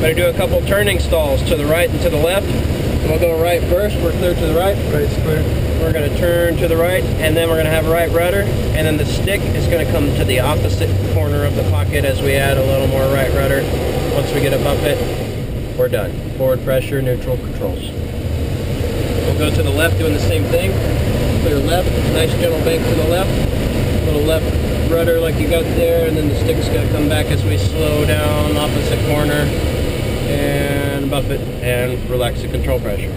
I'm going to do a couple turning stalls to the right and to the left. We'll go right first. We're clear to the right. Right's clear. We're going to turn to the right, and then we're going to have right rudder, and then the stick is going to come to the opposite corner of the pocket as we add a little more right rudder. Once we get above it, we're done. Forward pressure, neutral controls. We'll go to the left doing the same thing. Clear left, nice gentle bank to the left. Little left rudder like you got there, and then the stick's going to come back as we slow down opposite corner and buff it and relax the control pressure.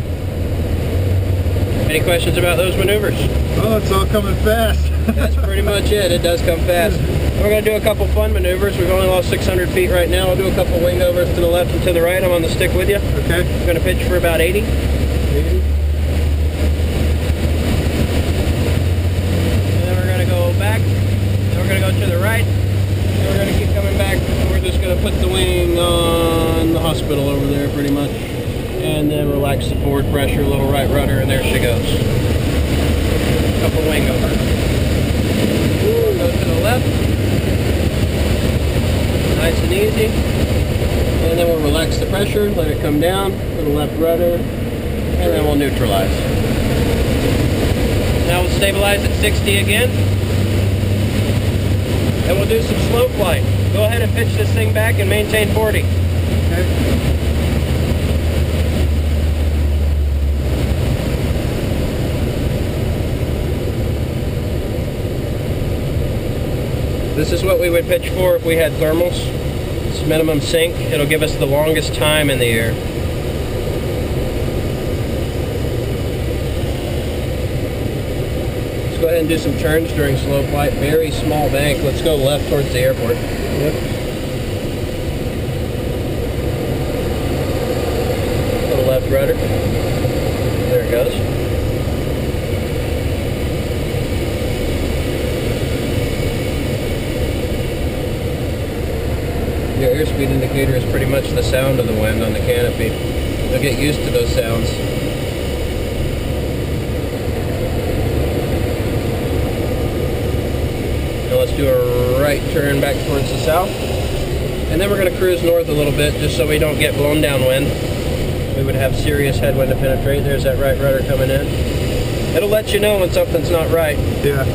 Any questions about those maneuvers? Oh, it's all coming fast. That's pretty much it. It does come fast. We're going to do a couple fun maneuvers. We've only lost 600 feet right now. I'll do a couple wing overs to the left and to the right. I'm on the stick with you. Okay. I'm going to pitch for about 80. 80. And then we're going to go back. Then we're going to go to the right. And we're going to keep coming back. We're just going to put the wing on the hospital over there pretty much. And then relax the forward pressure, a little right rudder, and there she goes. Couple wing over. Go to the left. Nice and easy. And then we'll relax the pressure, let it come down, little left rudder, and then we'll neutralize. Now we'll stabilize at 60 again. And we'll do some slow flight. Go ahead and pitch this thing back and maintain 40. Okay. This is what we would pitch for if we had thermals. It's minimum sync. It'll give us the longest time in the air. Let's go ahead and do some turns during slow flight. Very small bank. Let's go left towards the airport. Yep. Little left rudder. There it goes. Your airspeed indicator is pretty much the sound of the wind on the canopy. You'll get used to those sounds. Now let's do a right turn back towards the south. And then we're going to cruise north a little bit just so we don't get blown downwind. We would have serious headwind to penetrate. There's that right rudder coming in. It'll let you know when something's not right. Yeah.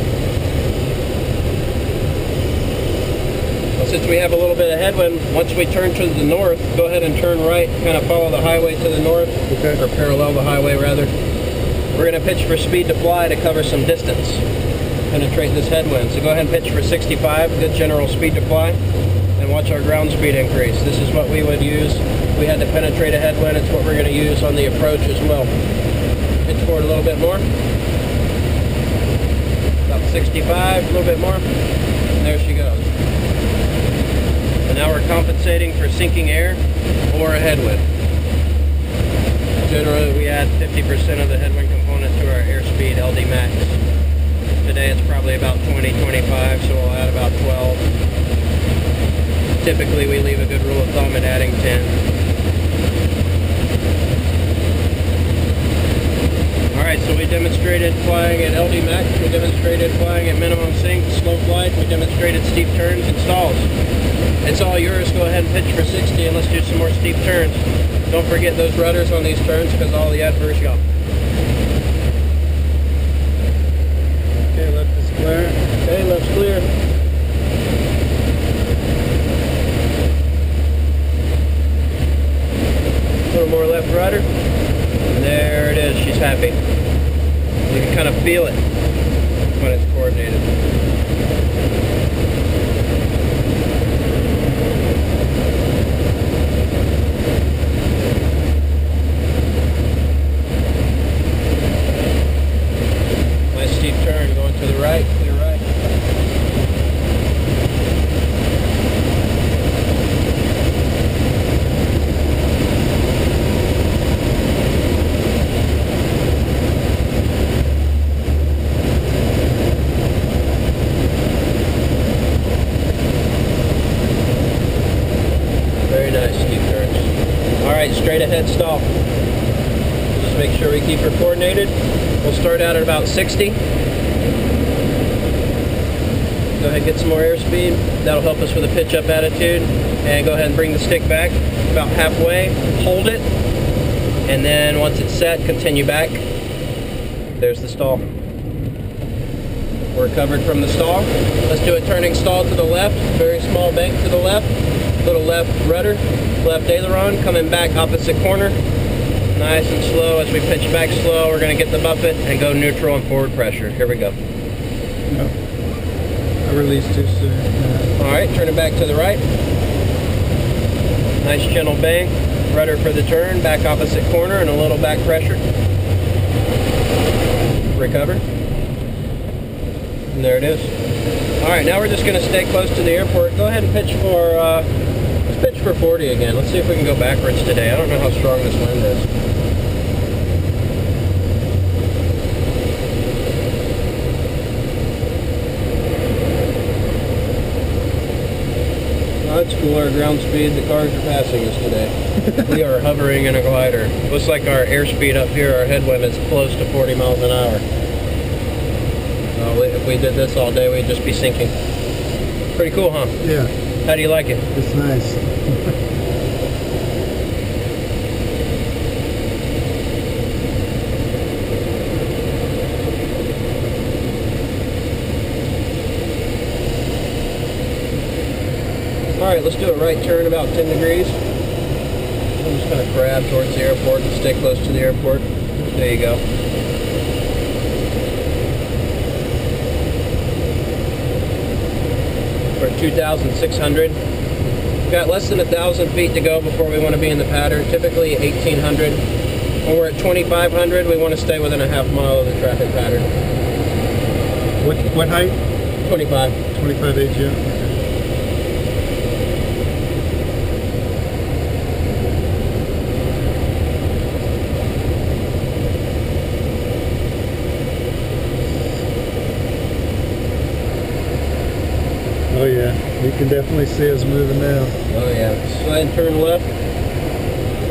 Since we have a little bit of headwind, once we turn to the north, go ahead and turn right, kind of follow the highway to the north, Okay. or parallel the highway rather. We're going to pitch for speed to fly to cover some distance, penetrate this headwind. So go ahead and pitch for 65, good general speed to fly, and watch our ground speed increase. This is what we would use if we had to penetrate a headwind. It's what we're going to use on the approach as well. Pitch forward a little bit more. About 65, a little bit more, and there she goes. Now we're compensating for sinking air or a headwind. Generally, we add 50% of the headwind component to our airspeed LD max. Today it's probably about 20-25, so we'll add about 12. Typically, we leave a good rule of thumb at adding 10. Alright, so we demonstrated flying at LD max, we demonstrated flying at minimum sync, slow flight, we demonstrated steep turns and stalls. It's all yours. Go ahead and pitch for 60 and let's do some more steep turns. Don't forget those rudders on these turns because all the adverse go. Okay, left is clear. Okay, left's clear. A little more left rudder. And there it is. She's happy. You can kind of feel it when it's coordinated. Steep turn going to the right, clear right. Very nice steep turns. Alright, straight ahead stall. Just make sure we keep her coordinated. We'll start out at about 60. Go ahead and get some more airspeed. That'll help us with a pitch up attitude. and go ahead and bring the stick back about halfway, hold it, and then once it's set, continue back. There's the stall. We're covered from the stall. Let's do a turning stall to the left, very small bank to the left, little left rudder, left aileron, coming back opposite corner. Nice and slow. As we pitch back slow, we're going to get the buffet and go neutral and forward pressure. Here we go. No. I released too soon. Alright, turn it back to the right. Nice gentle bank, rudder for the turn, back opposite corner and a little back pressure. Recover. And there it is. Alright, now we're just going to stay close to the airport. Go ahead and pitch for, let's pitch for 40 again. Let's see if we can go backwards today. I don't know how strong this wind is. That's cool, our ground speed, the cars are passing us today. We are hovering in a glider. Looks like our airspeed up here, our headwind is close to 40 miles an hour. If we did this all day, we'd just be sinking. Pretty cool, huh? Yeah. How do you like it? It's nice. Alright, let's do a right turn about 10 degrees. I'm just going to crab towards the airport and stay close to the airport. There you go. We're at 2,600. We've got less than 1,000 feet to go before we want to be in the pattern, typically 1,800. When we're at 2,500, we want to stay within a half mile of the traffic pattern. What height? 25. 25 AGM. Oh yeah, you can definitely see us moving now. Oh yeah, slide and turn left.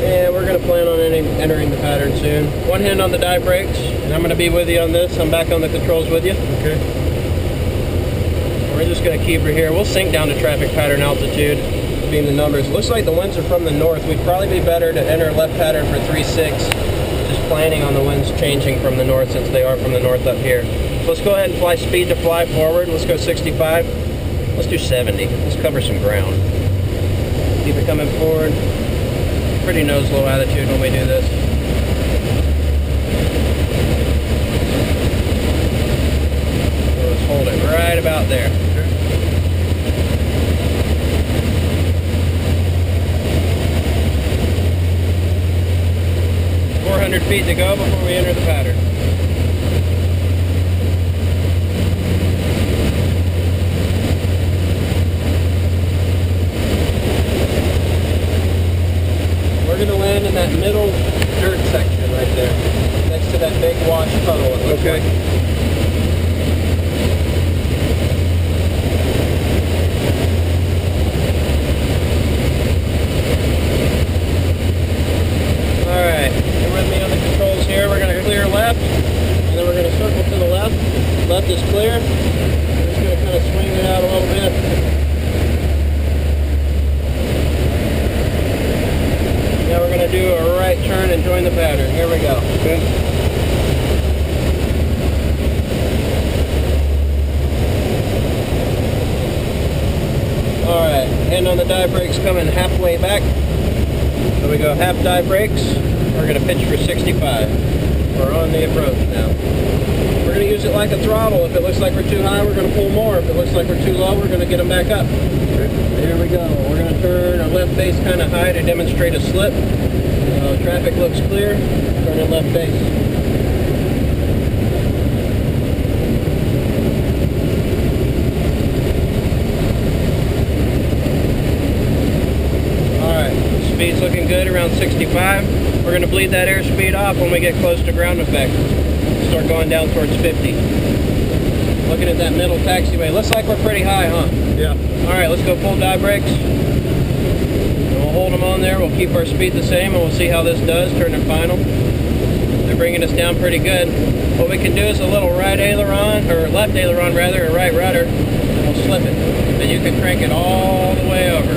Yeah, we're going to plan on entering the pattern soon. One hand on the dive brakes, and I'm going to be with you on this. I'm back on the controls with you. Okay. We're just going to keep her here. We'll sink down to traffic pattern altitude, beam the numbers. Looks like the winds are from the north. We'd probably be better to enter left pattern for 3-6. Just planning on the winds changing from the north since they are from the north up here. So let's go ahead and fly speed to fly forward. Let's go 65. Let's do 70. Let's cover some ground. Keep it coming forward. Pretty nose low attitude when we do this. So let's hold it right about there. Okay. Okay. 400 feet to go before we enter the pattern. We're going to land in that middle dirt section right there, next to that big wash puddle. It looks like. Alright, you're with me on the controls here. We're going to clear left, and then we're going to circle to the left. Left is clear. We're just going to kind of swing it out a little bit. Now we're going to do a right turn and join the pattern. Here we go. Okay. Alright, hand on the dive brakes coming halfway back. So we go half dive brakes. We're going to pitch for 65. We're on the approach now. We're going to use it like a throttle. If it looks like we're too high, we're going to pull more. If it looks like we're too low, we're going to get them back up. Here we go. We're going to turn our left base kind of high to demonstrate a slip. Traffic looks clear. Turn in left base. Alright, speed's looking good, around 65. We're going to bleed that airspeed off when we get close to ground effect. Start going down towards 50. Looking at that middle taxiway. Looks like we're pretty high, huh? Yeah. Alright, let's go full dive brakes. And we'll hold them on there. We'll keep our speed the same and we'll see how this does. Turn in final. They're bringing us down pretty good. What we can do is a little right aileron, or left aileron rather, or right rudder, and we'll slip it. Then you can crank it all the way over.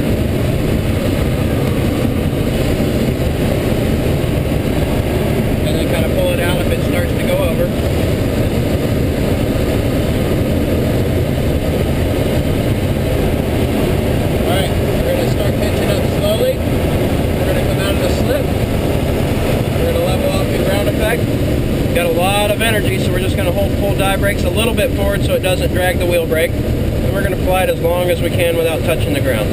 dive brakes a little bit forward so it doesn't drag the wheel brake. And we're going to fly it as long as we can without touching the ground.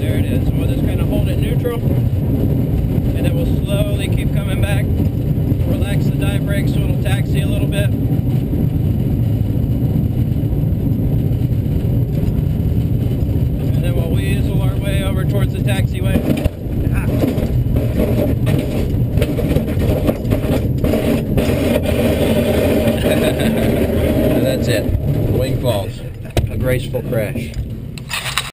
There it is. And we'll just kind of hold it neutral. And then we'll slowly keep coming back. Relax the dive brake so it'll taxi a little bit. And then we'll weasel our way over towards the taxiway. And that's it. The wing falls. A graceful crash.